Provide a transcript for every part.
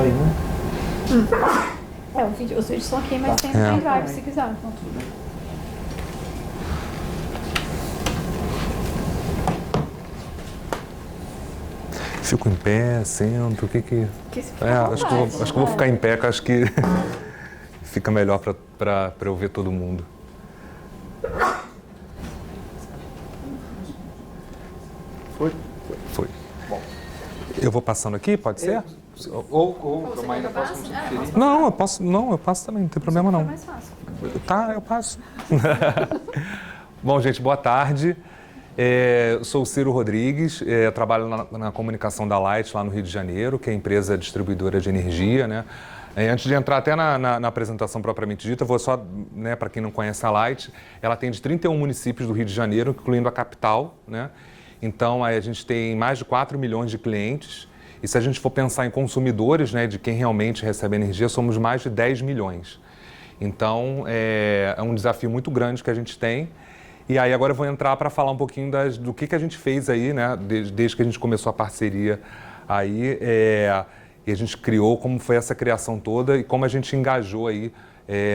Aí, né? Os vídeos estão aqui, mas tem pendrive se quiser. Então, tudo bem. Fico em pé, sento, o que que... acho que eu vou ficar em pé, que eu acho que fica melhor para eu ver todo mundo. Foi. Bom. Eu vou passando aqui, pode ser? Ou eu ainda posso conferir. Não, eu passo também, não tem problema não. É mais fácil. Tá, eu passo. Bom, gente, boa tarde. Eu sou o Ciro Rodrigues, trabalho na comunicação da Light lá no Rio de Janeiro, que é a empresa distribuidora de energia, né? Antes de entrar até na apresentação propriamente dita, vou só, né, para quem não conhece a Light, ela atende 31 municípios do Rio de Janeiro, incluindo a capital, né? Então, aí a gente tem mais de 4 milhões de clientes. E se a gente for pensar em consumidores, né, de quem realmente recebe energia, somos mais de 10 milhões. Então, é um desafio muito grande que a gente tem. E aí agora eu vou entrar para falar um pouquinho do que a gente fez aí, né, desde que a gente começou a parceria aí. E a gente criou, como foi essa criação toda e como a gente engajou aí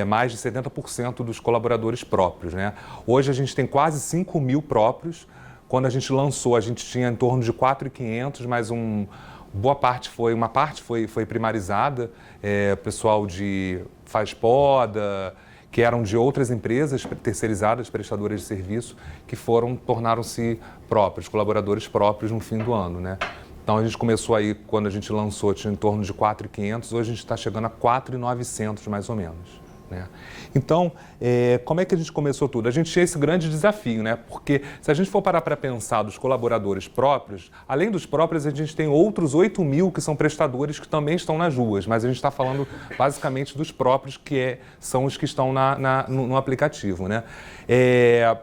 mais de 70% dos colaboradores próprios, né? Hoje a gente tem quase 5 mil próprios. Quando a gente lançou, a gente tinha em torno de 4.500, mas uma parte foi primarizada, pessoal faz poda, que eram de outras empresas terceirizadas, prestadoras de serviço, que tornaram-se próprios, colaboradores próprios no fim do ano, né? Então a gente começou aí, quando a gente lançou, tinha em torno de 4.500, hoje a gente está chegando a 4.900 mais ou menos. Né? Então, como é que a gente começou tudo? A gente tinha esse grande desafio, né? Porque se a gente for parar para pensar dos colaboradores próprios, além dos próprios, a gente tem outros 8 mil que são prestadores que também estão nas ruas, mas a gente está falando basicamente dos próprios, que são os que estão no aplicativo, né?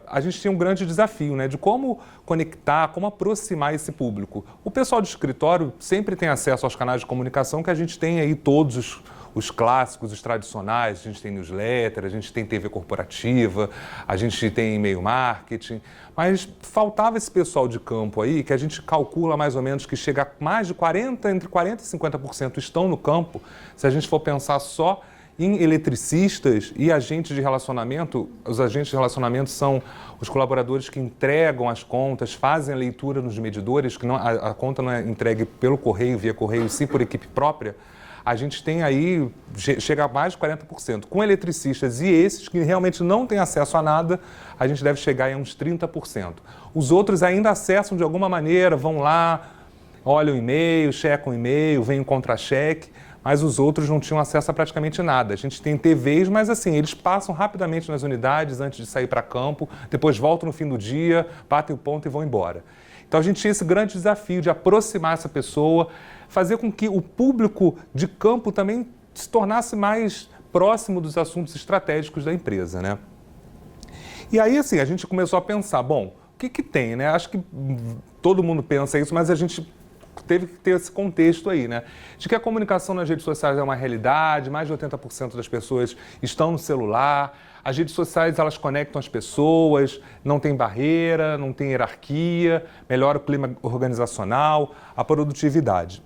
A gente tinha um grande desafio, né? De como conectar, como aproximar esse público. O pessoal do escritório sempre tem acesso aos canais de comunicação que a gente tem aí todos os clássicos, os tradicionais, a gente tem newsletter, a gente tem TV corporativa, a gente tem e-mail marketing, mas faltava esse pessoal de campo aí, que a gente calcula mais ou menos que chega a mais de entre 40% e 50% estão no campo. Se a gente for pensar só em eletricistas e agentes de relacionamento, os agentes de relacionamento são os colaboradores que entregam as contas, fazem a leitura nos medidores, que a conta não é entregue pelo correio, via correio, sim por equipe própria. A gente tem aí, chega a mais de 40%. Com eletricistas e esses que realmente não têm acesso a nada, a gente deve chegar a uns 30%. Os outros ainda acessam de alguma maneira, vão lá, olham o e-mail, checam o e-mail, veem o contra-cheque, mas os outros não tinham acesso a praticamente nada. A gente tem TVs, mas assim, eles passam rapidamente nas unidades antes de sair para campo, depois voltam no fim do dia, batem o ponto e vão embora. Então a gente tinha esse grande desafio de aproximar essa pessoa, fazer com que o público de campo também se tornasse mais próximo dos assuntos estratégicos da empresa, né? E aí, assim, a gente começou a pensar, bom, o que tem, né? Acho que todo mundo pensa isso, mas a gente teve que ter esse contexto aí, né? De que a comunicação nas redes sociais é uma realidade, mais de 80% das pessoas estão no celular, as redes sociais, elas conectam as pessoas, não tem barreira, não tem hierarquia, melhora o clima organizacional, a produtividade.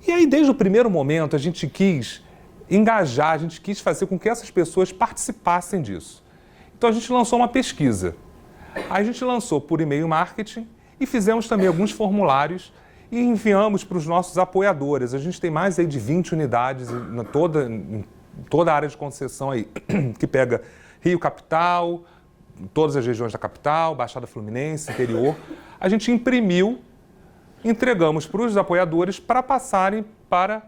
E aí, desde o primeiro momento, a gente quis engajar, a gente quis fazer com que essas pessoas participassem disso. Então, a gente lançou uma pesquisa. A gente lançou por e-mail marketing e fizemos também alguns formulários e enviamos para os nossos apoiadores. A gente tem mais aí de 20 unidades em toda a área de concessão aí, que pega Rio Capital, todas as regiões da capital, Baixada Fluminense, interior. A gente imprimiu, entregamos para os apoiadores para passarem para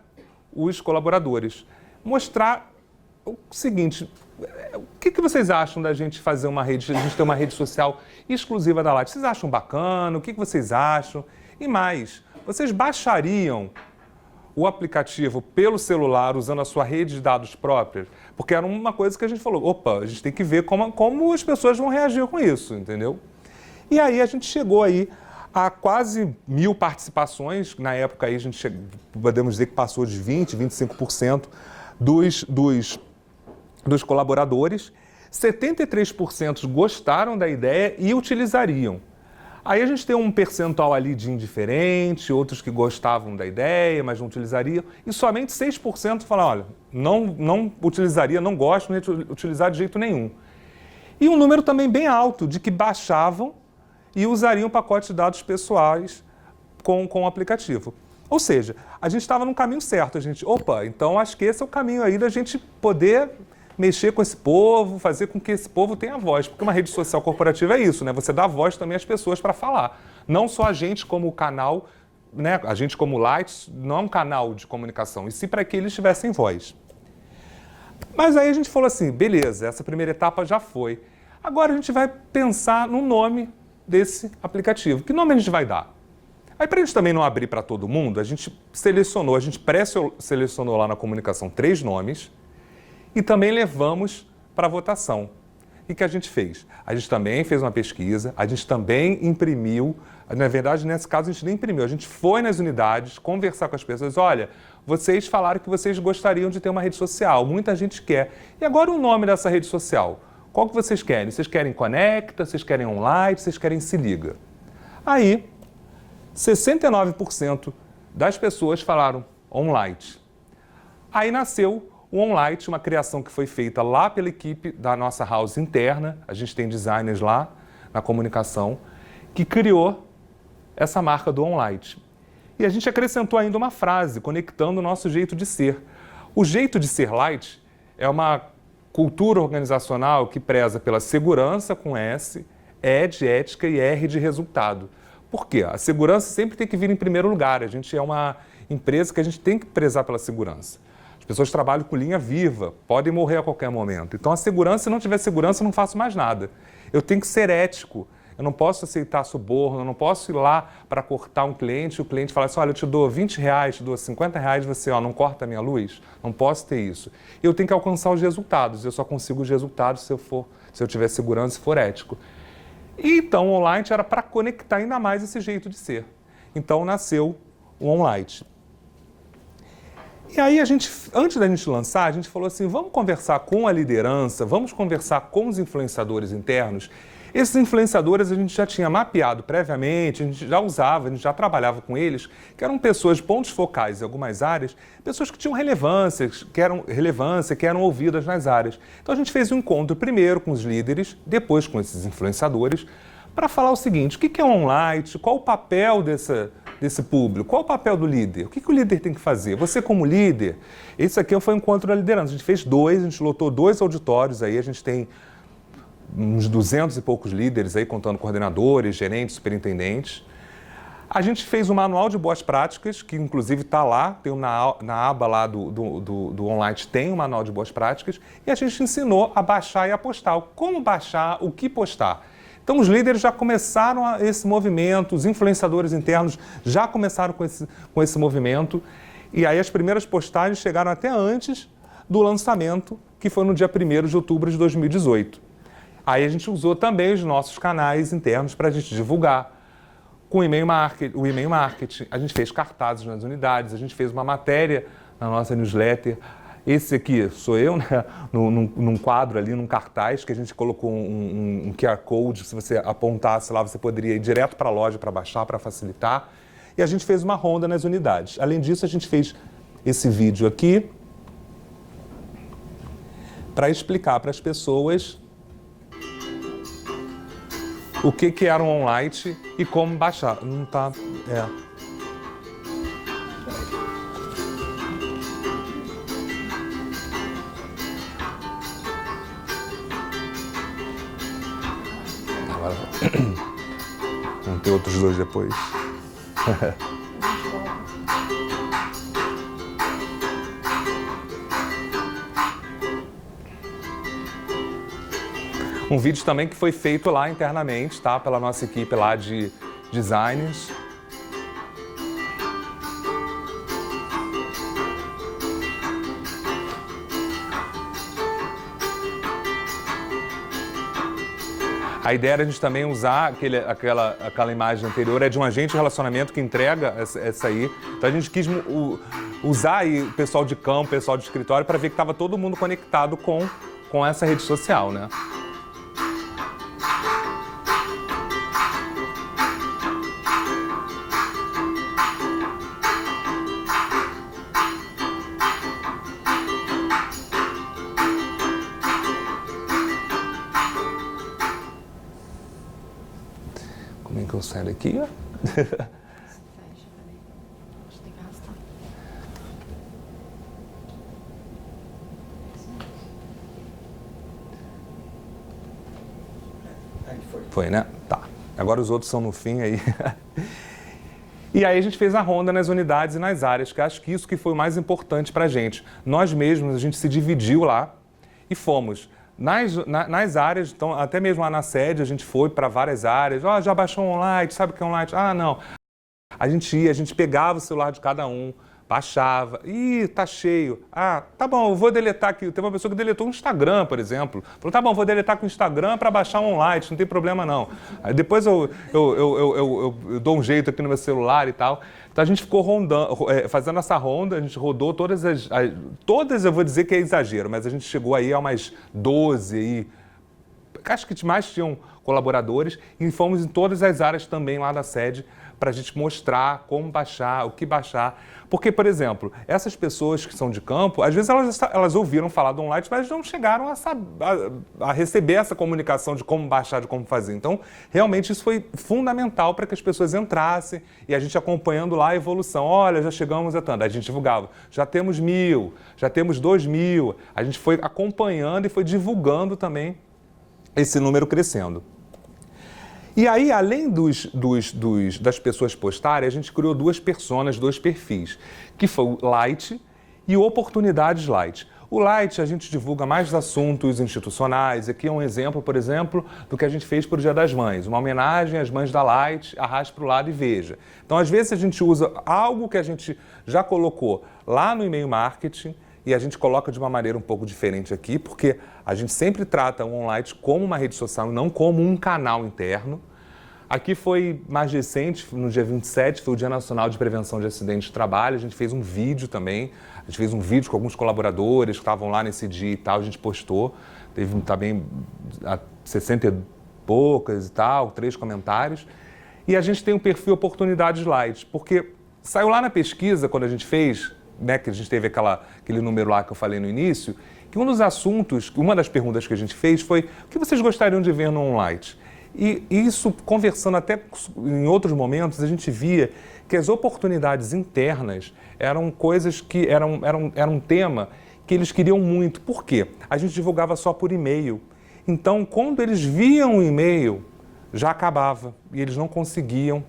os colaboradores. Mostrar o seguinte, o que vocês acham da gente fazer uma rede, a gente ter uma rede social exclusiva da Light? Vocês acham bacana? O que vocês acham? E mais, vocês baixariam o aplicativo pelo celular usando a sua rede de dados próprias? Porque era uma coisa que a gente falou, opa, a gente tem que ver como as pessoas vão reagir com isso, entendeu? E aí a gente chegou aí a quase 1.000 participações. Na época aí a gente podemos dizer que passou de 20%, 25% dos colaboradores. 73% gostaram da ideia e utilizariam. Aí a gente tem um percentual ali de indiferente, outros que gostavam da ideia, mas não utilizariam, e somente 6% falam, olha, não utilizaria, não gosto, não ia utilizar de jeito nenhum. E um número também bem alto de que baixavam e usariam pacote de dados pessoais com o aplicativo. Ou seja, a gente estava no caminho certo, então acho que esse é o caminho aí da gente poder mexer com esse povo, fazer com que esse povo tenha voz, porque uma rede social corporativa é isso, né? Você dá voz também às pessoas para falar, não só a gente como canal, né? A gente como Lights não é um canal de comunicação, e sim para que eles tivessem voz. Mas aí a gente falou assim, beleza, essa primeira etapa já foi. Agora a gente vai pensar no nome desse aplicativo. Que nome a gente vai dar? Aí, para a gente também não abrir para todo mundo, a gente pré-selecionou lá na comunicação 3 nomes e também levamos para votação. O que a gente fez? A gente também fez uma pesquisa, a gente também imprimiu, na verdade, nesse caso a gente nem imprimiu, a gente foi nas unidades conversar com as pessoas, olha, vocês falaram que vocês gostariam de ter uma rede social, muita gente quer. E agora o nome dessa rede social? Qual que vocês querem? Vocês querem Conecta, vocês querem Online, vocês querem Se Liga? Aí, 69% das pessoas falaram Online. Aí nasceu o Online, uma criação que foi feita lá pela equipe da nossa house interna, a gente tem designers lá na comunicação, que criou essa marca do Online. E a gente acrescentou ainda uma frase, conectando o nosso jeito de ser. O jeito de ser Light é uma cultura organizacional que preza pela segurança com S, E de ética e R de resultado. Por quê? A segurança sempre tem que vir em primeiro lugar. A gente é uma empresa que a gente tem que prezar pela segurança. As pessoas trabalham com linha viva, podem morrer a qualquer momento. Então a segurança, se não tiver segurança, eu não faço mais nada. Eu tenho que ser ético. Eu não posso aceitar suborno, eu não posso ir lá para cortar um cliente e o cliente falar assim, olha, eu te dou R$20, te dou R$50, você não corta a minha luz? Não posso ter isso. Eu tenho que alcançar os resultados, eu só consigo os resultados se eu tiver segurança e for ético. E então o Online era para conectar ainda mais esse jeito de ser. Então nasceu o Online. E aí antes da gente lançar, a gente falou assim, vamos conversar com a liderança, vamos conversar com os influenciadores internos. Esses influenciadores a gente já tinha mapeado previamente, a gente já usava, a gente já trabalhava com eles, que eram pessoas, pontos focais em algumas áreas, pessoas que tinham relevância, que eram ouvidas nas áreas. Então a gente fez um encontro primeiro com os líderes, depois com esses influenciadores, para falar o seguinte, o que é um online, qual o papel desse público, qual o papel do líder, o que o líder tem que fazer? Você como líder, esse aqui foi um encontro da liderança, a gente fez 2, a gente lotou 2 auditórios aí, a gente tem uns 200 e poucos líderes aí, contando coordenadores, gerentes, superintendentes. A gente fez um manual de boas práticas, que inclusive está lá, tem na aba lá do Online, tem um manual de boas práticas, e a gente ensinou a baixar e a postar. Como baixar, o que postar. Então os líderes já começaram esse movimento, os influenciadores internos já começaram com esse movimento, e aí as primeiras postagens chegaram até antes do lançamento, que foi no dia 1º de outubro de 2018. Aí a gente usou também os nossos canais internos para a gente divulgar. Com o e-mail marketing, a gente fez cartazes nas unidades, a gente fez uma matéria na nossa newsletter. Esse aqui sou eu, né? Num quadro ali, num cartaz, que a gente colocou um QR Code, se você apontasse lá, você poderia ir direto para a loja para baixar, para facilitar. E a gente fez uma ronda nas unidades. Além disso, a gente fez esse vídeo aqui para explicar para as pessoas o que era um online e como baixar. Não tá... Agora vamos ter outros 2 depois. Um vídeo também que foi feito lá internamente, tá? Pela nossa equipe lá de designers. A ideia era a gente também usar aquela imagem anterior, é de um agente de relacionamento que entrega essa aí. Então a gente quis usar aí o pessoal de campo, o pessoal de escritório, para ver que estava todo mundo conectado com essa rede social, né? que eu saio daqui, ó. Fecha, peraí. Acho que tem que arrastar. Aí foi. Foi, né? Tá. Agora os outros são no fim aí. E aí a gente fez a ronda nas unidades e nas áreas, que acho que isso que foi o mais importante para a gente. Nós mesmos, a gente se dividiu lá e fomos. Nas áreas, então, até mesmo lá na sede, a gente foi para várias áreas. Ó, já baixou online, sabe o que é online? Ah, não. A gente ia, a gente pegava o celular de cada um, baixava. Ih, tá cheio. Ah, tá bom, eu vou deletar aqui. Teve uma pessoa que deletou o Instagram, por exemplo. Falou, tá bom, vou deletar com o Instagram para baixar online, não tem problema não. Aí depois eu dou um jeito aqui no meu celular e tal. Então a gente ficou rondando, fazendo essa ronda, a gente rodou todas eu vou dizer que é exagero, mas a gente chegou aí a umas 12 aí. Acho que mais tinham colaboradores e fomos em todas as áreas também lá da sede para a gente mostrar como baixar, o que baixar. Porque, por exemplo, essas pessoas que são de campo, às vezes elas ouviram falar do online, mas não chegaram a receber essa comunicação de como baixar, de como fazer. Então, realmente isso foi fundamental para que as pessoas entrassem e a gente acompanhando lá a evolução. Olha, já chegamos a tanto. A gente divulgava, já temos 1.000, já temos 2.000. A gente foi acompanhando e foi divulgando também esse número crescendo. E aí, além das pessoas postarem, a gente criou duas personas, dois perfis, que foi o Light e o Oportunidades Light. O Light, a gente divulga mais assuntos institucionais. Aqui é um exemplo, por exemplo, do que a gente fez para o Dia das Mães. Uma homenagem às mães da Light, arraste para o lado e veja. Então, às vezes, a gente usa algo que a gente já colocou lá no e-mail marketing, e a gente coloca de uma maneira um pouco diferente aqui, porque a gente sempre trata o online como uma rede social, não como um canal interno. Aqui foi mais recente, no dia 27, foi o Dia Nacional de Prevenção de Acidentes de Trabalho. A gente fez um vídeo também, a gente fez um vídeo com alguns colaboradores que estavam lá nesse dia e tal, a gente postou. Teve também 60 e poucas e tal, 3 comentários. E a gente tem um perfil Oportunidades Light, porque saiu lá na pesquisa, quando a gente fez, né, que a gente teve aquele número lá que eu falei no início, que um dos assuntos, uma das perguntas que a gente fez foi: o que vocês gostariam de ver no online? E isso, conversando até em outros momentos, a gente via que as oportunidades internas eram coisas que eram um tema que eles queriam muito. Por quê? A gente divulgava só por e-mail. Então, quando eles viam o e-mail, já acabava e eles não conseguiam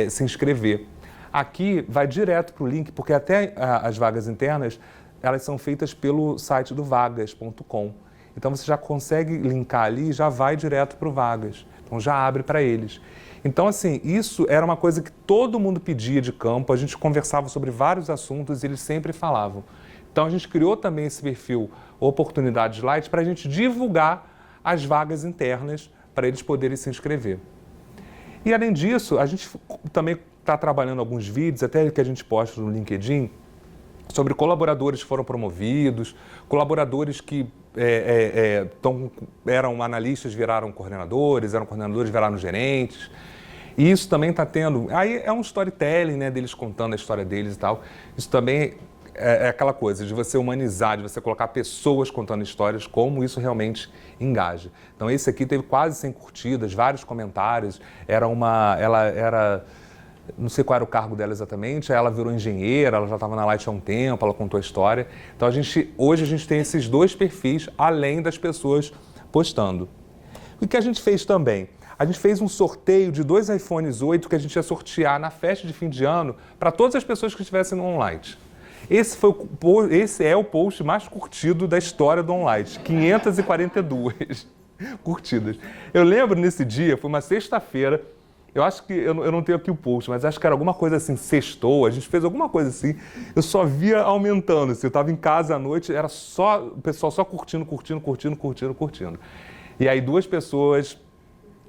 se inscrever. Aqui vai direto para o link, porque até as vagas internas, elas são feitas pelo site do vagas.com. Então você já consegue linkar ali e já vai direto para o Vagas. Então já abre para eles. Então, assim, isso era uma coisa que todo mundo pedia de campo, a gente conversava sobre vários assuntos e eles sempre falavam. Então a gente criou também esse perfil Oportunidades Light para a gente divulgar as vagas internas para eles poderem se inscrever. E além disso, a gente também está trabalhando alguns vídeos, até que a gente posta no LinkedIn, sobre colaboradores que foram promovidos, colaboradores que eram analistas, viraram coordenadores, eram coordenadores, viraram gerentes. E isso também está tendo... Aí é um storytelling, né, deles contando a história deles e tal. Isso também é aquela coisa de você humanizar, de você colocar pessoas contando histórias, como isso realmente engaja. Então esse aqui teve quase 100 curtidas, vários comentários. Ela era... Não sei qual era o cargo dela exatamente, aí ela virou engenheira, ela já estava na Light há um tempo, ela contou a história. Então hoje a gente tem esses dois perfis, além das pessoas postando. O que a gente fez também? A gente fez um sorteio de 2 iPhones 8 que a gente ia sortear na festa de fim de ano para todas as pessoas que estivessem no online. Esse é o post mais curtido da história do online, 542 curtidas. Eu lembro nesse dia, foi uma sexta-feira. Eu acho que, eu não tenho aqui o post, mas acho que era alguma coisa assim, sextou, a gente fez alguma coisa assim, eu só via aumentando, assim, eu estava em casa à noite, era só, o pessoal só curtindo. E aí 2 pessoas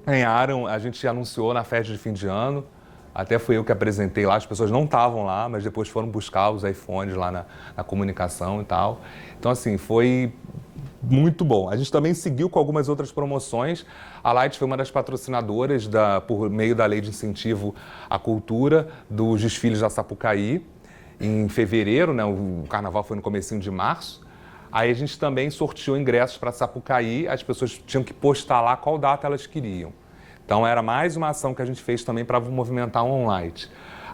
ganharam, a gente anunciou na festa de fim de ano, até fui eu que apresentei lá, as pessoas não estavam lá, mas depois foram buscar os iPhones lá na comunicação e tal. Então assim, foi muito bom. A gente também seguiu com algumas outras promoções. A Light foi uma das patrocinadoras, por meio da Lei de Incentivo à Cultura, dos desfiles da Sapucaí, em fevereiro, né? O carnaval foi no comecinho de março. Aí a gente também sorteou ingressos para Sapucaí, as pessoas tinham que postar lá qual data elas queriam. Então, era mais uma ação que a gente fez também para movimentar o online.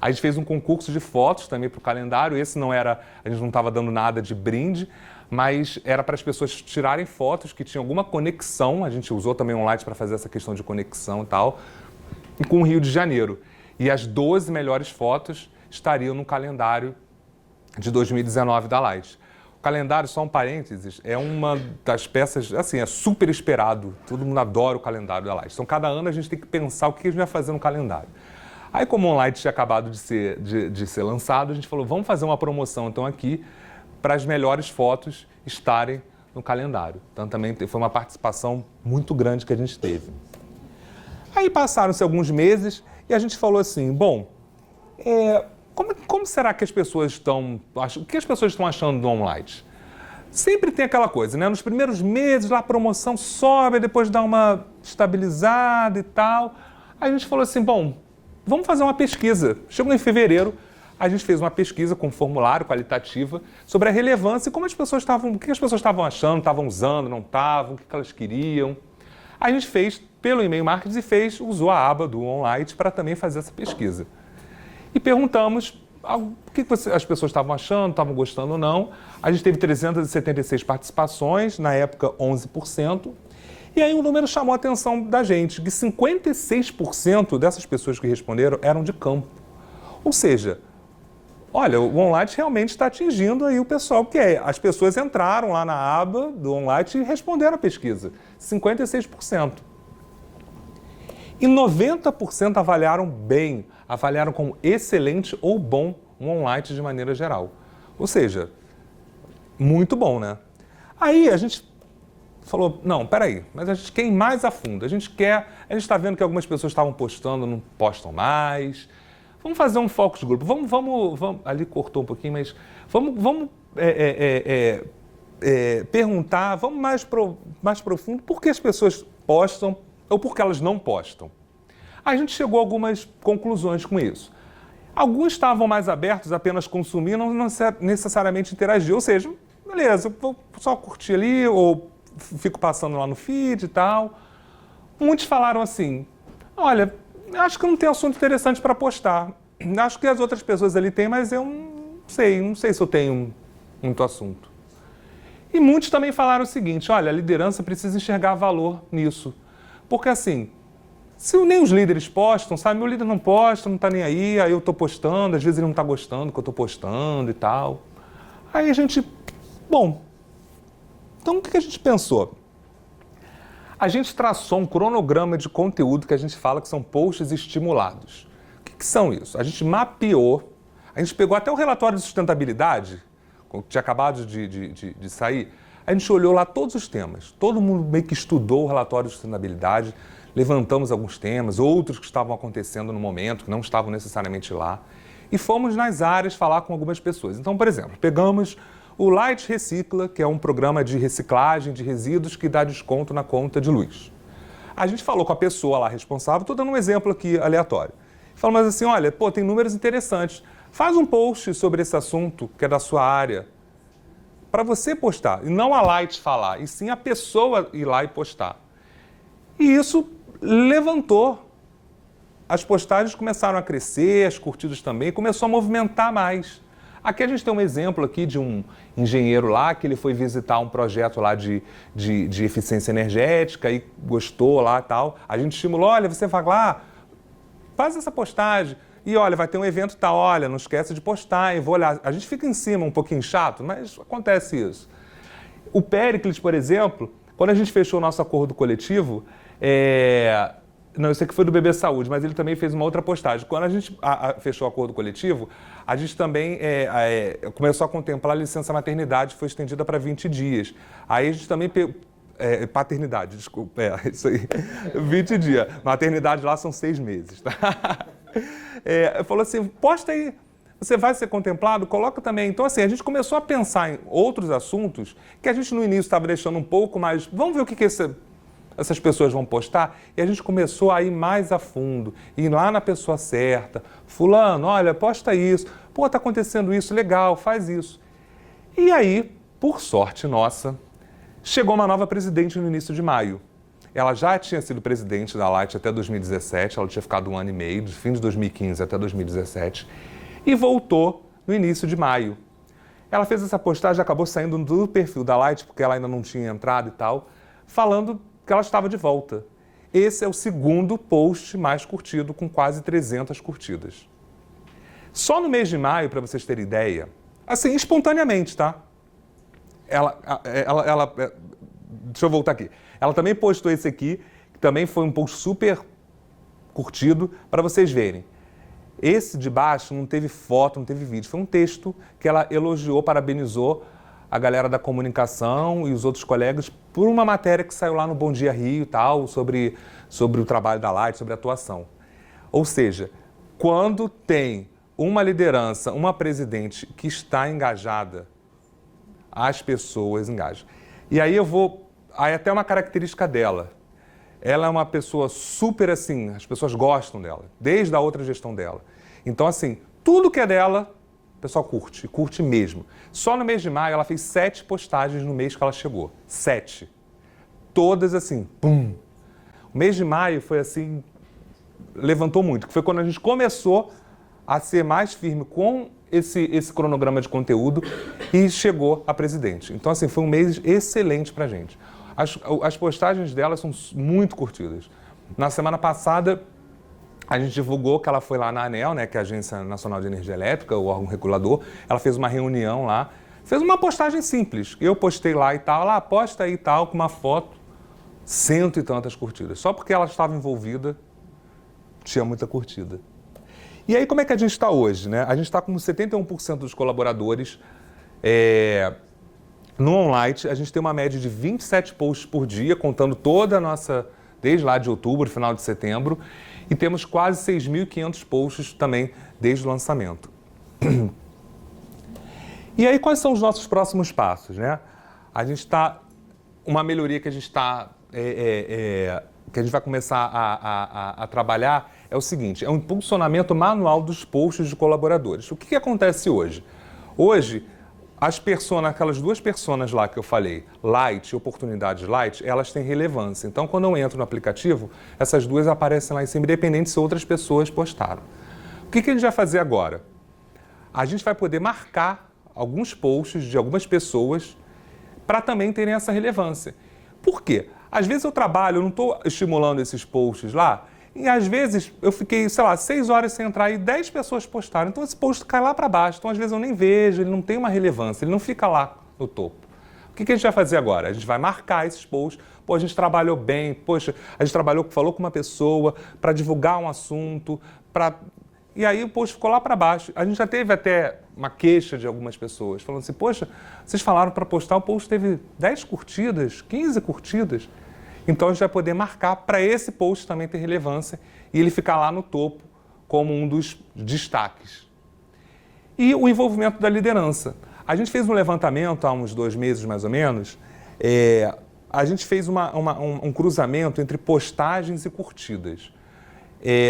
A gente fez um concurso de fotos também para o calendário. Esse não era, a gente não estava dando nada de brinde, mas era para as pessoas tirarem fotos que tinham alguma conexão. A gente usou também o online para fazer essa questão de conexão e tal, com o Rio de Janeiro. E as 12 melhores fotos estariam no calendário de 2019 da Light. O calendário, só um parênteses, é uma das peças, assim, é super esperado. Todo mundo adora o calendário da Light. Então, cada ano a gente tem que pensar o que a gente vai fazer no calendário. Aí, como o Online tinha acabado de ser lançado, a gente falou, vamos fazer uma promoção, então, aqui, para as melhores fotos estarem no calendário. Então, também foi uma participação muito grande que a gente teve. Aí, passaram-se alguns meses e a gente falou assim, bom, como será que as pessoas estão... O que as pessoas estão achando do online? Sempre tem aquela coisa, né? Nos primeiros meses, lá a promoção sobe, depois dá uma estabilizada e tal. Aí a gente falou assim, bom, vamos fazer uma pesquisa. Chegou em fevereiro, a gente fez uma pesquisa com um formulário qualitativa sobre a relevância e como as pessoas estavam, o que as pessoas estavam achando, estavam usando, não estavam, o que elas queriam. Aí a gente fez pelo e-mail marketing e usou a aba do online para também fazer essa pesquisa. E perguntamos o que as pessoas estavam achando, estavam gostando ou não. A gente teve 376 participações, na época 11%. E aí um número chamou a atenção da gente, que 56% dessas pessoas que responderam eram de campo. Ou seja, olha, o online realmente está atingindo aí o pessoal que é. As pessoas entraram lá na aba do online e responderam a pesquisa. 56%. E 90% avaliaram bem, avaliaram como excelente ou bom um online de maneira geral. Ou seja, muito bom, né? Aí a gente falou, não, peraí, mas a gente quer ir mais a fundo. A gente está vendo que algumas pessoas estavam postando, não postam mais. Vamos fazer um focus group. Vamos ali cortou um pouquinho, mas vamos perguntar, vamos mais profundo, por que as pessoas postam ou por que elas não postam. A gente chegou a algumas conclusões com isso. Alguns estavam mais abertos a apenas consumir, não necessariamente interagir. Ou seja, beleza, vou só curtir ali ou fico passando lá no feed e tal. Muitos falaram assim, olha, acho que não tem assunto interessante para postar. Acho que as outras pessoas ali têm, mas eu não sei se eu tenho muito assunto. E muitos também falaram o seguinte, olha, a liderança precisa enxergar valor nisso. Porque assim, se nem os líderes postam, sabe, meu líder não posta, não está nem aí eu estou postando, às vezes ele não está gostando do que eu estou postando e tal. Aí a gente, bom, então o que a gente pensou? A gente traçou um cronograma de conteúdo que a gente fala que são posts estimulados. O que são isso? A gente mapeou, a gente pegou até o relatório de sustentabilidade, que tinha acabado de sair, a gente olhou lá todos os temas, todo mundo meio que estudou o relatório de sustentabilidade, levantamos alguns temas, outros que estavam acontecendo no momento, que não estavam necessariamente lá, e fomos nas áreas falar com algumas pessoas. Então, por exemplo, pegamos o Light Recicla, que é um programa de reciclagem de resíduos que dá desconto na conta de luz. A gente falou com a pessoa lá responsável, estou dando um exemplo aqui aleatório. Falamos assim, olha, tem números interessantes, faz um post sobre esse assunto que é da sua área, para você postar, e não a Light falar, e sim a pessoa ir lá e postar. E isso levantou. As postagens começaram a crescer, as curtidas também, começou a movimentar mais. Aqui a gente tem um exemplo aqui de um engenheiro lá, que ele foi visitar um projeto lá de eficiência energética e gostou lá e tal. A gente estimulou, olha, você vai lá, faz essa postagem. E olha, vai ter um evento tal, olha, não esquece de postar, e vou olhar. A gente fica em cima um pouquinho chato, mas acontece isso. O Péricles, por exemplo, quando a gente fechou o nosso acordo coletivo, não, isso aqui foi do Bebê Saúde, mas ele também fez uma outra postagem. Quando a gente fechou o acordo coletivo, a gente também começou a contemplar a licença maternidade, foi estendida para 20 dias. Aí a gente também... paternidade, desculpa, isso aí, 20 dias. Maternidade lá são 6 meses, tá? Falou assim, posta aí, você vai ser contemplado, coloca também. Então assim, a gente começou a pensar em outros assuntos que a gente no início estava deixando um pouco, mas vamos ver o que essas pessoas vão postar. E a gente começou a ir mais a fundo, ir lá na pessoa certa. Fulano, olha, posta isso. Pô, tá acontecendo isso, legal, faz isso. E aí, por sorte nossa, chegou uma nova presidente no início de maio. ela já tinha sido presidente da Light até 2017, ela tinha ficado 1 ano e meio, do fim de 2015 até 2017, e voltou no início de maio. Ela fez essa postagem, acabou saindo do perfil da Light, porque ela ainda não tinha entrado e tal, falando que ela estava de volta. Esse é o segundo post mais curtido, com quase 300 curtidas. Só no mês de maio, para vocês terem ideia, assim, espontaneamente, tá? Deixa eu voltar aqui. Ela também postou esse aqui, que também foi um post super curtido, para vocês verem. Esse de baixo não teve foto, não teve vídeo, foi um texto que ela elogiou, parabenizou a galera da comunicação e os outros colegas por uma matéria que saiu lá no Bom Dia Rio e tal, sobre o trabalho da Light, sobre a atuação. Ou seja, quando tem uma liderança, uma presidente que está engajada, as pessoas engajam. E aí aí até uma característica dela. Ela é uma pessoa super assim, as pessoas gostam dela, desde a outra gestão dela. Então assim, tudo que é dela, o pessoal curte mesmo. Só no mês de maio ela fez 7 postagens no mês que ela chegou. 7. Todas assim, pum. O mês de maio foi assim, levantou muito, que foi quando a gente começou a ser mais firme com esse cronograma de conteúdo e chegou a presidente. Então assim, foi um mês excelente pra gente. As postagens dela são muito curtidas. Na semana passada, a gente divulgou que ela foi lá na ANEEL, né, que é a Agência Nacional de Energia Elétrica, o órgão regulador. Ela fez uma reunião lá, fez uma postagem simples. Eu postei lá e tal, ela posta aí e tal, com uma foto, 100 e tantas curtidas. Só porque ela estava envolvida, tinha muita curtida. E aí, como é que a gente está hoje, né? A gente está com 71% dos colaboradores. No OnLight, a gente tem uma média de 27 posts por dia, contando toda a nossa, desde lá de outubro, final de setembro, e temos quase 6.500 posts também desde o lançamento. E aí, quais são os nossos próximos passos, né? A gente está, uma melhoria que a gente está, que a gente vai começar a trabalhar é o seguinte, é um impulsionamento manual dos posts de colaboradores. O que acontece hoje? Hoje, aquelas 2 personas lá que eu falei, Light e Oportunidades Light, elas têm relevância. Então, quando eu entro no aplicativo, essas 2 aparecem lá em cima, independente se outras pessoas postaram. O que a gente vai fazer agora? A gente vai poder marcar alguns posts de algumas pessoas para também terem essa relevância. Por quê? Às vezes eu trabalho, eu não estou estimulando esses posts lá, e às vezes eu fiquei, 6 horas sem entrar e 10 pessoas postaram. Então esse post cai lá para baixo. Então às vezes eu nem vejo, ele não tem uma relevância, ele não fica lá no topo. O que a gente vai fazer agora? A gente vai marcar esses posts. Pô, a gente trabalhou bem, poxa, a gente falou com uma pessoa para divulgar um assunto, e aí o post ficou lá para baixo. A gente já teve até uma queixa de algumas pessoas, falando assim, poxa, vocês falaram para postar, o post teve 10 curtidas, 15 curtidas. Então a gente vai poder marcar para esse post também ter relevância e ele ficar lá no topo como um dos destaques. E o envolvimento da liderança. A gente fez um levantamento há uns 2 meses mais ou menos, a gente fez um cruzamento entre postagens e curtidas.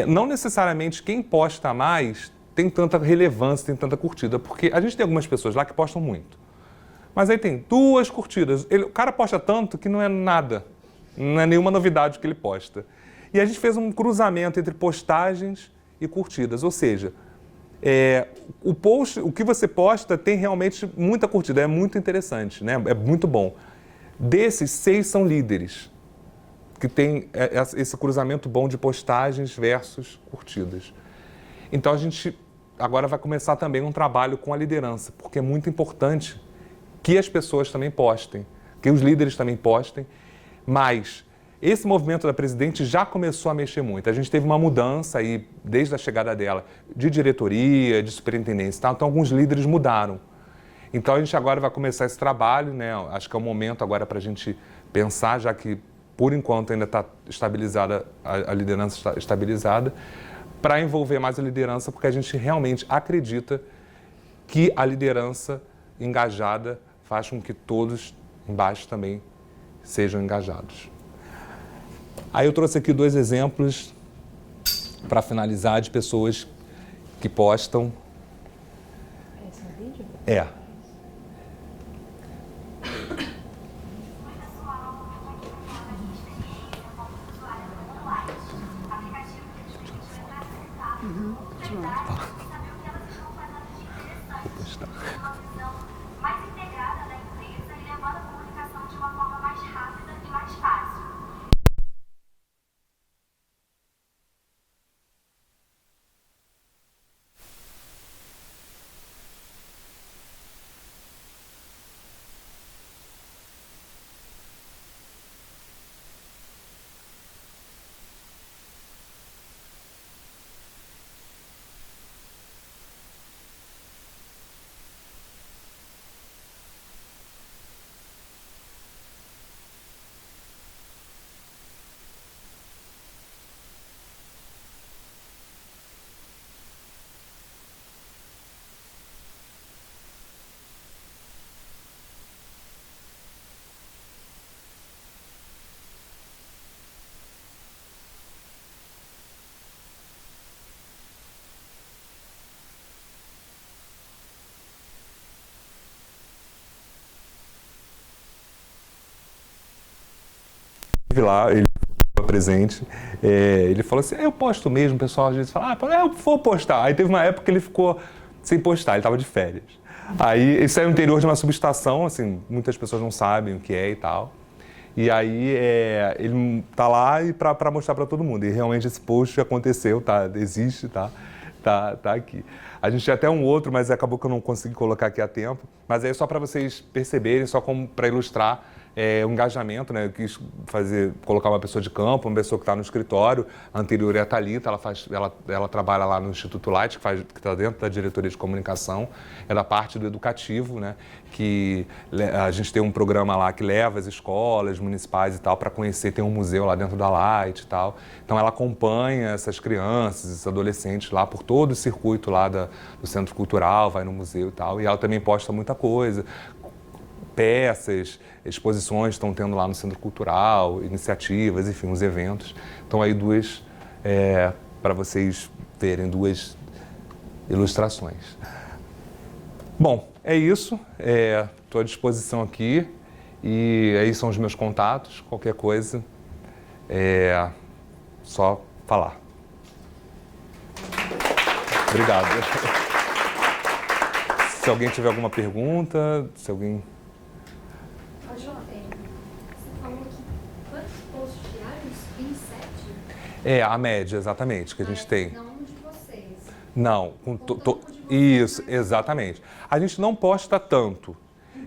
Não necessariamente quem posta mais tem tanta relevância, tem tanta curtida, porque a gente tem algumas pessoas lá que postam muito. Mas aí tem 2 curtidas, o cara posta tanto que não é nada. Não é nenhuma novidade que ele posta. E a gente fez um cruzamento entre postagens e curtidas, ou seja, o que você posta tem realmente muita curtida, é muito interessante, né? É muito bom. Desses, 6 são líderes, que tem esse cruzamento bom de postagens versus curtidas. Então a gente agora vai começar também um trabalho com a liderança, porque é muito importante que as pessoas também postem, que os líderes também postem. Mas esse movimento da presidente já começou a mexer muito. A gente teve uma mudança aí, desde a chegada dela, de diretoria, de superintendência e tal. Então, alguns líderes mudaram. Então, a gente agora vai começar esse trabalho, né? Acho que é o momento agora para a gente pensar, já que, por enquanto, ainda está estabilizada, a liderança está estabilizada, para envolver mais a liderança, porque a gente realmente acredita que a liderança engajada faz com que todos embaixo também sejam engajados. Aí eu trouxe aqui 2 exemplos para finalizar de pessoas que postam. Esse é o vídeo? É. esteve lá, ele estava presente, ele falou assim, eu posto mesmo, o pessoal às vezes fala, eu vou postar. Aí teve uma época que ele ficou sem postar, ele estava de férias. Aí, isso é o interior de uma subestação, assim, muitas pessoas não sabem o que é e tal. E aí, ele tá lá e para mostrar para todo mundo. E realmente esse post aconteceu, tá? Existe, tá aqui. A gente tinha até um outro, mas acabou que eu não consegui colocar aqui a tempo. Mas é só para vocês perceberem, só como para ilustrar o engajamento, né? Eu quis colocar uma pessoa de campo, uma pessoa que está no escritório. A anterior é a Thalita, ela trabalha lá no Instituto Light, que está dentro da diretoria de comunicação, é da parte do educativo, né? Que a gente tem um programa lá que leva as escolas municipais e tal para conhecer, tem um museu lá dentro da Light e tal. Então ela acompanha essas crianças, esses adolescentes lá por todo o circuito lá do Centro Cultural, vai no museu e tal. E ela também posta muita coisa, peças, exposições estão tendo lá no Centro Cultural, iniciativas, enfim, os eventos. Então aí duas, para vocês verem, duas ilustrações. Bom, é isso, estou à disposição aqui e aí são os meus contatos, qualquer coisa, só falar. Obrigado. Se alguém tiver alguma pergunta, se alguém... Você falou que quantos posts diários? 27? A média, exatamente, que a gente tem. Não de vocês. Não, isso, exatamente. A gente não posta tanto.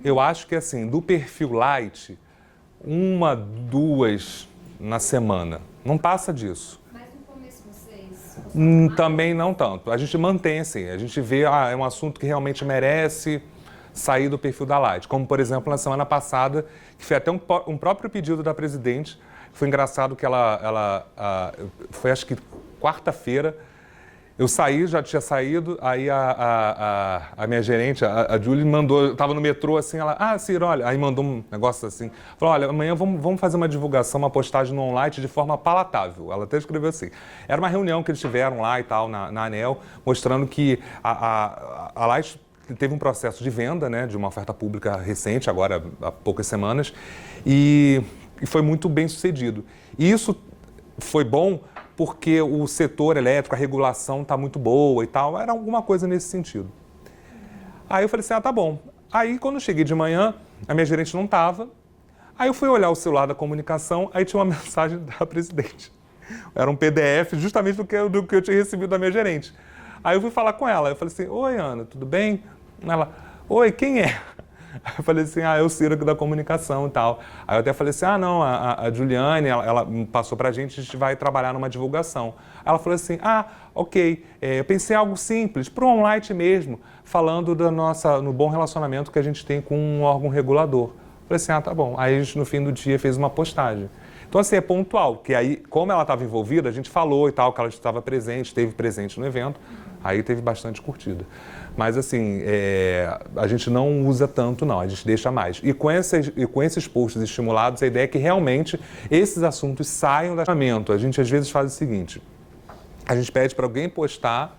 Eu acho que, assim, do perfil Light, 1, 2 na semana. Não passa disso. Mas no começo vocês... Também não tanto. A gente mantém, assim, a gente vê, é um assunto que realmente merece sair do perfil da Light. Como, por exemplo, na semana passada, que foi até um próprio pedido da presidente. Foi engraçado que foi acho que quarta-feira, eu saí, já tinha saído, aí a minha gerente, a Julie, mandou, eu estava no metrô assim, ela, Ciro, olha, aí mandou um negócio assim, falou, olha, amanhã vamos fazer uma divulgação, uma postagem no online de forma palatável. Ela até escreveu assim. Era uma reunião que eles tiveram lá e tal, na ANEEL, mostrando que a Light teve um processo de venda, né, de uma oferta pública recente, agora há poucas semanas, e foi muito bem sucedido. E isso foi bom porque o setor elétrico, a regulação está muito boa e tal, era alguma coisa nesse sentido. Aí eu falei assim, tá bom. Aí quando eu cheguei de manhã, a minha gerente não estava, aí eu fui olhar o celular da comunicação, aí tinha uma mensagem da presidente. Era um PDF justamente do que eu tinha recebido da minha gerente. Aí eu fui falar com ela, eu falei assim, oi Ana, tudo bem? Ela, oi, quem é? Aí eu falei assim, é o Ciro aqui da comunicação e tal. Aí eu até falei assim, não, a Juliane, ela passou pra gente, a gente vai trabalhar numa divulgação. Aí ela falou assim, ok, eu pensei em algo simples, pro online mesmo, falando no bom relacionamento que a gente tem com um órgão regulador. Eu falei assim, tá bom. Aí a gente, no fim do dia, fez uma postagem. Então, assim, é pontual, que aí, como ela estava envolvida, a gente falou e tal, que ela estava presente, esteve presente no evento, aí teve bastante curtida. Mas, assim, a gente não usa tanto, não, a gente deixa mais. E com esses posts estimulados, a ideia é que realmente esses assuntos saiam do chamamento. A gente, às vezes, faz o seguinte, a gente pede para alguém postar,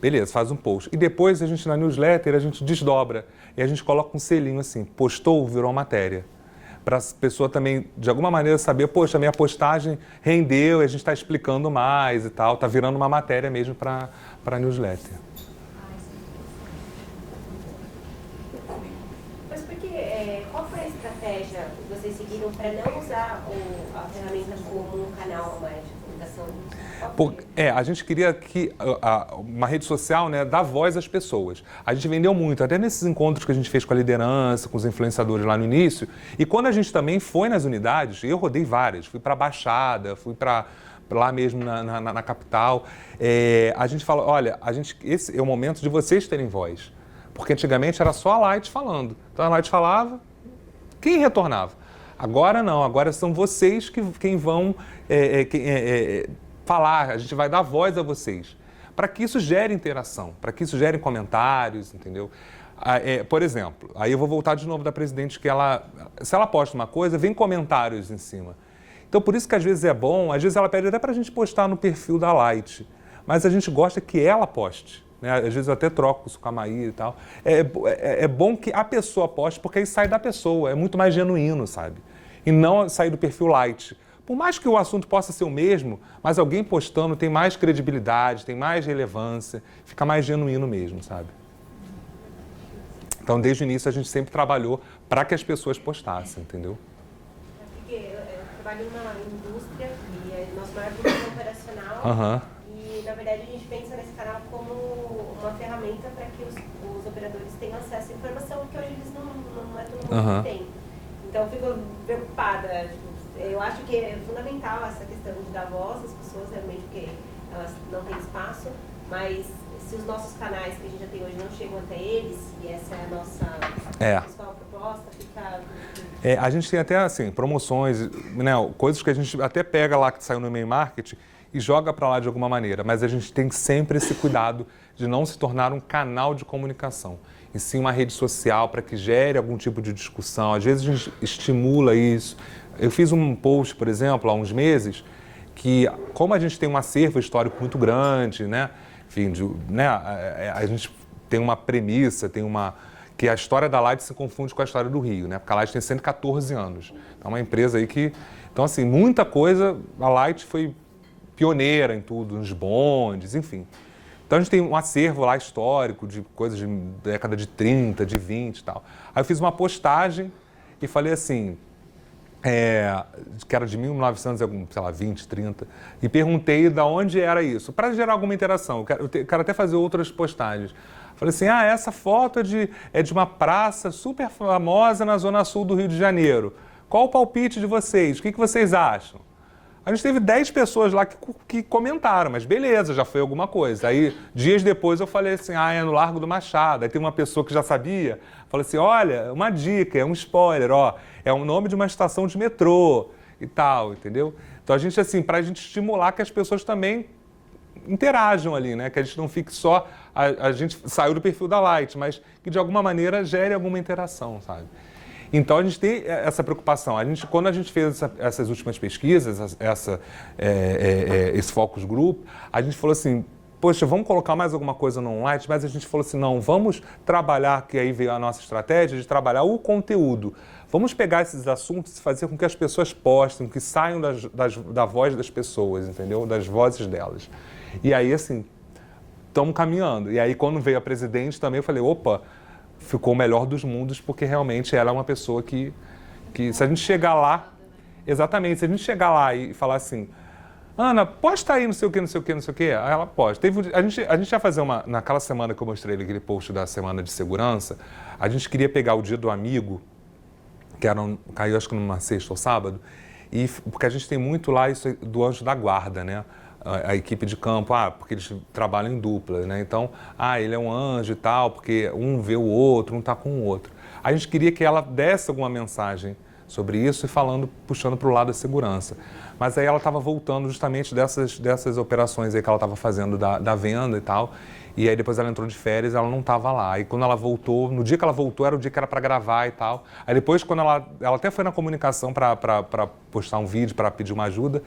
beleza, faz um post. E depois, a gente, na newsletter, a gente desdobra e a gente coloca um selinho assim, postou, virou matéria. Para a pessoa também, de alguma maneira, saber, poxa, a minha postagem rendeu, a gente está explicando mais e tal, está virando uma matéria mesmo para a newsletter. Mas qual foi a estratégia que vocês seguiram para não usar a ferramenta como um canal a mais de comunicação? A gente queria que uma rede social, né, dá voz às pessoas. A gente vendeu muito, até nesses encontros que a gente fez com a liderança, com os influenciadores lá no início. E quando a gente também foi nas unidades, eu rodei várias, fui para a Baixada, fui para lá mesmo na capital, a gente fala, olha, esse é o momento de vocês terem voz. Porque antigamente era só a Light falando. Então a Light falava, quem retornava? Agora não, agora são vocês quem vão falar, a gente vai dar voz a vocês, para que isso gere interação, para que isso gere comentários, entendeu? Por exemplo, aí eu vou voltar de novo da presidente, que se ela posta uma coisa, vem comentários em cima. Então, por isso que às vezes é bom, às vezes ela pede até para a gente postar no perfil da Light, mas a gente gosta que ela poste, né? Às vezes eu até troco isso com a Maíra e tal. É bom que a pessoa poste, porque aí sai da pessoa, é muito mais genuíno, sabe? E não sair do perfil Light. por mais que o assunto possa ser o mesmo, mas alguém postando tem mais credibilidade, tem mais relevância, fica mais genuíno mesmo, sabe? Então, desde o início, a gente sempre trabalhou para que as pessoas postassem, entendeu? Porque eu trabalho numa indústria e nosso maior público é operacional. Aham. E, na verdade, a gente pensa nesse canal como uma ferramenta para que os operadores tenham acesso à informação, que hoje eles não é todo mundo que tem. Então, eu fico preocupada. Tipo, eu acho que é fundamental essa questão de dar voz às pessoas, realmente, porque elas não têm espaço, mas se os nossos canais que a gente já tem hoje não chegam até eles, e essa é a nossa principal proposta, fica... A gente tem até, assim, promoções, né, coisas que a gente até pega lá que saiu no e-mail marketing e joga para lá de alguma maneira, mas a gente tem sempre esse cuidado de não se tornar um canal de comunicação, e sim uma rede social para que gere algum tipo de discussão. Às vezes a gente estimula isso. Eu fiz um post, por exemplo, há uns meses, que como a gente tem um acervo histórico muito grande, né, enfim, a gente tem uma premissa, que a história da Light se confunde com a história do Rio, né? Porque a Light tem 114 anos. É uma empresa aí que... Então, assim, muita coisa, a Light foi pioneira em tudo, nos bondes, enfim. Então, a gente tem um acervo lá histórico de coisas de década de 30, de 20 e tal. Aí eu fiz uma postagem e falei assim... que era de 1920, 30, e perguntei de onde era isso, para gerar alguma interação. Eu quero até fazer outras postagens. Falei assim, essa foto é de uma praça super famosa na zona sul do Rio de Janeiro. Qual o palpite de vocês? O que vocês acham? A gente teve 10 pessoas lá que comentaram, mas beleza, já foi alguma coisa. Aí, dias depois, eu falei assim, é no Largo do Machado. Aí tem uma pessoa que já sabia, falou assim, olha, uma dica, é um spoiler, é o nome de uma estação de metrô e tal, entendeu? Então, a gente, assim, para a gente estimular que as pessoas também interajam ali, né? Que a gente não fique só... A gente saiu do perfil da Light, mas que, de alguma maneira, gere alguma interação, sabe? Então, a gente tem essa preocupação. Quando a gente fez essas últimas pesquisas, esse focus group, a gente falou assim, poxa, vamos colocar mais alguma coisa no online, mas a gente falou assim, não, vamos trabalhar, que aí veio a nossa estratégia de trabalhar o conteúdo. Vamos pegar esses assuntos e fazer com que as pessoas postem, que saiam da voz das pessoas, entendeu? Das vozes delas. E aí, assim, estamos caminhando. E aí, quando veio a presidente também, eu falei, opa, ficou o melhor dos mundos, porque realmente ela é uma pessoa que se a gente chegar lá, exatamente, se a gente chegar lá e falar assim, Ana, posta aí não sei o que, não sei o que, não sei o que, aí ela posta. A gente ia fazer naquela semana que eu mostrei aquele post da semana de segurança, a gente queria pegar o dia do amigo, caiu acho que numa sexta ou sábado, porque a gente tem muito lá isso do anjo da guarda, né? A equipe de campo, porque eles trabalham em dupla, né? Então, ele é um anjo e tal, porque um vê o outro, um tá com o outro. A gente queria que ela desse alguma mensagem sobre isso e puxando para o lado da segurança. Mas aí ela estava voltando justamente dessas operações aí que ela estava fazendo da venda e tal, e aí depois ela entrou de férias e ela não estava lá. E quando ela voltou, no dia que ela voltou era o dia que era para gravar e tal. Aí depois, quando ela até foi na comunicação para postar um vídeo, para pedir uma ajuda,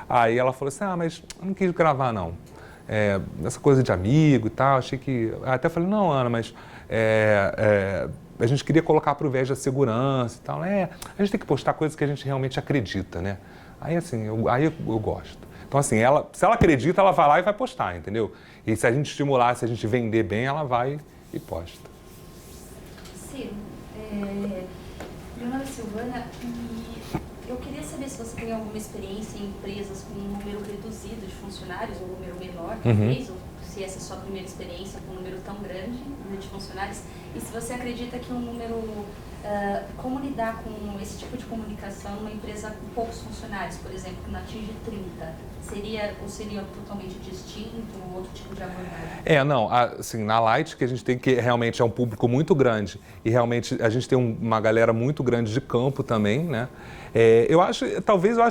aí ela falou assim, mas eu não quis gravar, não. Essa coisa de amigo e tal, achei que... Até falei, não, Ana, mas a gente queria colocar para o viés da segurança e tal. A gente tem que postar coisas que a gente realmente acredita, né? Aí, assim, eu gosto. Então, assim, se ela acredita, ela vai lá e vai postar, entendeu? E se a gente estimular, se a gente vender bem, ela vai e posta. Ciro, meu nome é Silvana e eu queria saber se você tem alguma experiência em empresas com um número reduzido de funcionários, um número menor, talvez, ou se essa é a sua primeira experiência com um número tão grande de funcionários, e se você acredita que um número, como lidar com esse tipo de comunicação numa empresa com poucos funcionários, por exemplo, que não atinge 30, seria totalmente distinto, outro tipo de abordagem? Não, assim, na Light, que a gente tem que realmente é um público muito grande e realmente a gente tem uma galera muito grande de campo também, né? Eu acho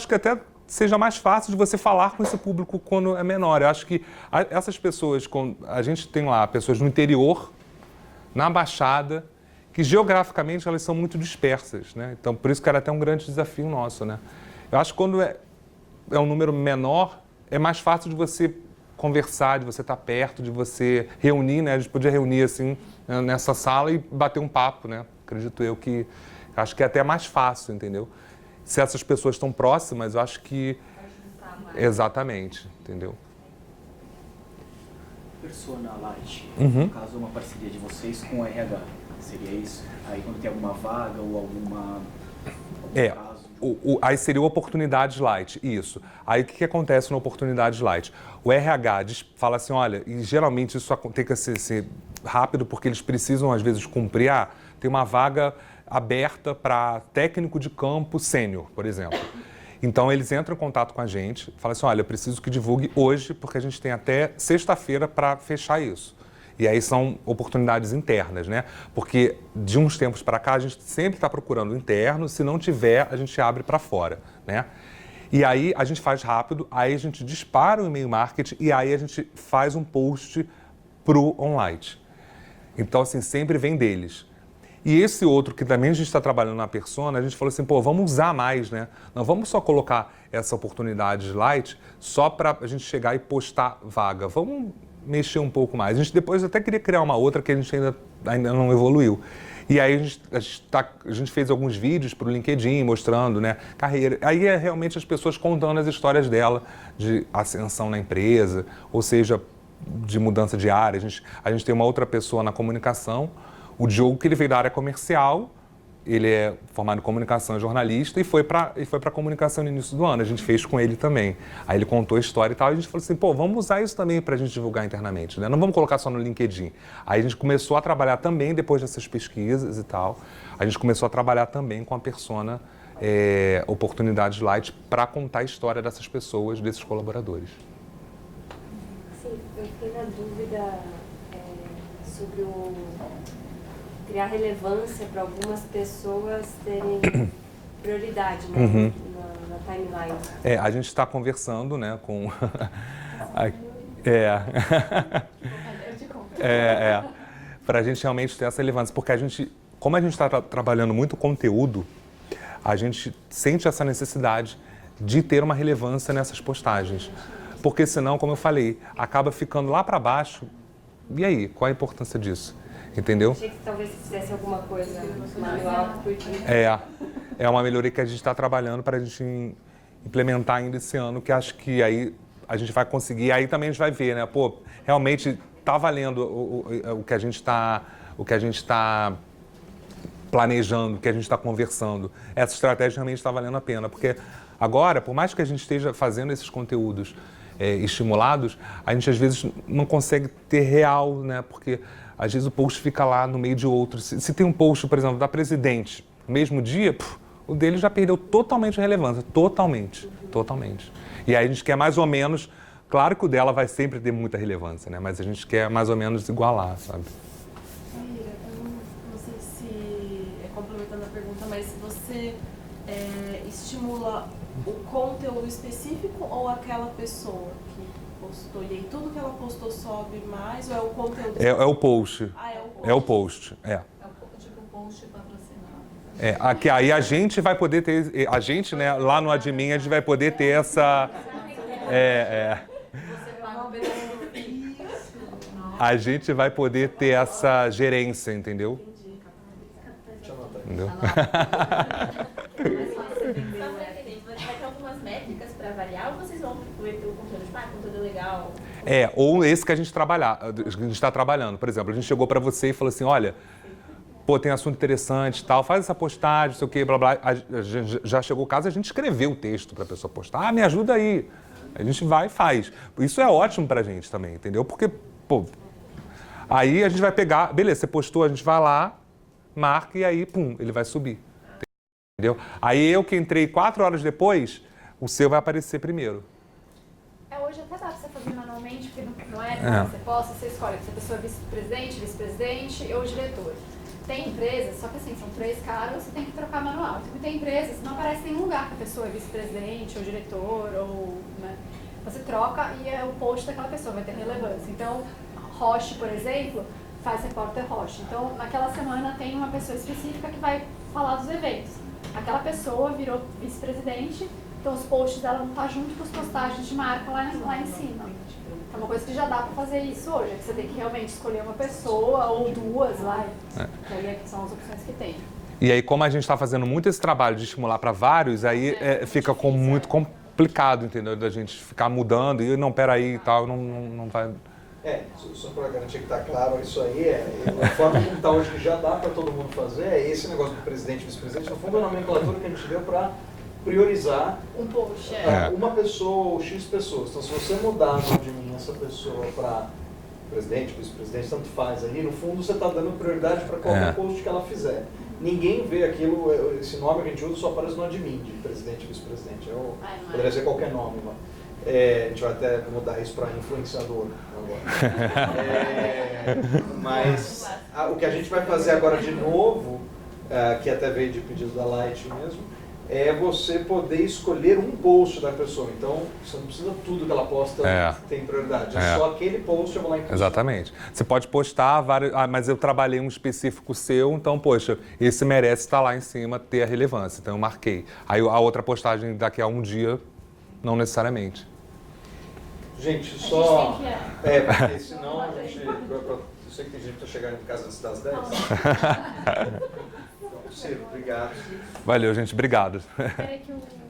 que até seja mais fácil de você falar com esse público quando é menor. Eu acho que essas pessoas, a gente tem lá pessoas no interior, na Baixada, que geograficamente elas são muito dispersas, né? Então, por isso que era até um grande desafio nosso, né? Eu acho que quando é um número menor, é mais fácil de você conversar, de você estar perto, de você reunir, né? A gente podia reunir, assim, nessa sala e bater um papo, né? Acredito eu que... Acho que é até mais fácil, entendeu? se essas pessoas estão próximas, eu acho que... Exatamente, entendeu? Persona Light, Uhum. no caso, uma parceria de vocês com o RH, seria isso? Aí quando tem alguma vaga ou algum caso... Aí seria o Oportunidades Light, isso. Aí o que acontece no Oportunidades Light? O RH fala assim, olha, e geralmente isso tem que ser rápido porque eles precisam às vezes cumprir, tem uma vaga aberta para técnico de campo sênior, por exemplo. Então eles entram em contato com a gente, falam assim, olha, eu preciso que divulgue hoje porque a gente tem até sexta-feira para fechar isso. E aí são oportunidades internas, né? Porque de uns tempos para cá a gente sempre está procurando interno, se não tiver a gente abre para fora, né? E aí a gente faz rápido, aí a gente dispara o e-mail marketing e aí a gente faz um post pro online. Então assim, sempre vem deles. E esse outro que também a gente está trabalhando na persona, a gente falou assim, pô, vamos usar mais, né? Não vamos só colocar essa oportunidade light só para a gente chegar e postar vaga. Vamos mexer um pouco mais. A gente depois até queria criar uma outra que a gente ainda não evoluiu. E aí a gente fez alguns vídeos para o LinkedIn mostrando, né, carreira. Aí é realmente as pessoas contando as histórias dela de ascensão na empresa, ou seja, de mudança de área. A gente tem uma outra pessoa na comunicação, o Diogo, que ele veio da área comercial, ele é formado em comunicação e jornalista e foi para a comunicação no início do ano. A gente fez com ele também. Aí ele contou a história e tal, e a gente falou assim, pô, vamos usar isso também para a gente divulgar internamente, né? Não vamos colocar só no LinkedIn. Aí a gente começou a trabalhar também, depois dessas pesquisas e tal, a gente começou a trabalhar também com a persona Oportunidades Light para contar a história dessas pessoas, desses colaboradores. Sim, eu fiquei na dúvida sobre criar relevância para algumas pessoas terem prioridade, né, na timeline. A gente está conversando, né, com... para a gente realmente ter essa relevância, porque como a gente está trabalhando muito conteúdo, a gente sente essa necessidade de ter uma relevância nessas postagens. Porque senão, como eu falei, acaba ficando lá para baixo. E aí, qual a importância disso? Entendeu? Achei que talvez se fizesse alguma coisa manual que podia. É uma melhoria que a gente está trabalhando para a gente implementar ainda esse ano, que acho que aí a gente vai conseguir. Aí também a gente vai ver, né? Pô, realmente está valendo o que a gente está planejando, o que a gente está conversando. Essa estratégia realmente está valendo a pena, porque agora, por mais que a gente esteja fazendo esses conteúdos estimulados, a gente às vezes não consegue ter real, né? Porque às vezes o post fica lá no meio de outros. Se tem um post, por exemplo, da presidente, no mesmo dia, o dele já perdeu totalmente a relevância. Totalmente. E aí a gente quer mais ou menos... Claro que o dela vai sempre ter muita relevância, né? Mas a gente quer mais ou menos igualar, sabe? Maíra, eu não sei se é complementando a pergunta, mas você estimula o conteúdo específico ou aquela pessoa que postou? E aí tudo que ela postou sobe mais ou é o conteúdo? É o post. Ah, é o post. É o post, Tipo post patrocinado. Aqui, aí a gente vai poder ter... A gente, né, lá no admin, a gente vai poder ter essa... Você paga um benefício. A gente vai poder ter essa gerência, entendeu? Entendeu? Vai ter algumas métricas para avaliar ou vocês vão ver pelo conteúdo de conteúdo legal? Ou esse que a gente está trabalhando. Por exemplo, a gente chegou para você e falou assim, olha, pô, tem assunto interessante e tal, faz essa postagem, não sei o quê, blá, blá. Já chegou o caso, a gente escreveu o texto para a pessoa postar. Me ajuda aí. A gente vai e faz. Isso é ótimo para a gente também, entendeu? Porque, pô, aí a gente vai pegar, beleza, você postou, a gente vai lá, marca e aí, pum, ele vai subir. Entendeu? Aí eu que entrei 4 horas depois, o seu vai aparecer primeiro. Hoje até dá pra você fazer manualmente, porque não é quando você posta, você escolhe se a pessoa é vice-presidente ou diretor. Tem empresas, só que assim, são 3 caras, você tem que trocar manual. E tem empresas que não aparece em nenhum lugar que a pessoa é vice-presidente ou diretor, ou, né? Você troca e é o post daquela pessoa, vai ter relevância. Então, Roche, por exemplo, faz repórter Roche. Então, naquela semana tem uma pessoa específica que vai falar dos eventos. Aquela pessoa virou vice-presidente, então os posts dela não estão junto com as postagens de marca lá em cima. É uma coisa que já dá para fazer isso hoje, é que você tem que realmente escolher uma pessoa ou 2 lá, que aí são as opções que tem. E aí, como a gente está fazendo muito esse trabalho de estimular para vários, aí fica muito complicado, entendeu? Da gente ficar mudando e não, peraí e tal, não vai... Só para garantir que está claro, isso aí a forma como está hoje, que já dá para todo mundo fazer, é esse negócio do presidente e vice-presidente, no fundo é a nomenclatura que a gente deu para priorizar Um post, uma pessoa ou X pessoas. Então, se você mudar no de mim essa pessoa para presidente, vice-presidente, tanto faz ali, no fundo você está dando prioridade para qualquer post que ela fizer. Ninguém vê aquilo, esse nome que a gente usa só aparece no admin de presidente e vice-presidente. Poderia ser qualquer nome, a gente vai até mudar isso para influenciador agora. Mas o que a gente vai fazer agora de novo, que até veio de pedido da Light mesmo, é você poder escolher um post da pessoa. Então, você não precisa tudo que ela posta tem prioridade. É só aquele post eu vou lá em Exatamente. Você pode postar vários... mas eu trabalhei um específico seu, então, poxa, esse merece estar lá em cima, ter a relevância. Então, eu marquei. Aí a outra postagem daqui a um dia, não necessariamente. Gente, só... porque senão a gente... Eu sei que tem gente que está chegando em casa antes das 10. Ciro, obrigado. Valeu, gente. Obrigado. Peraí que o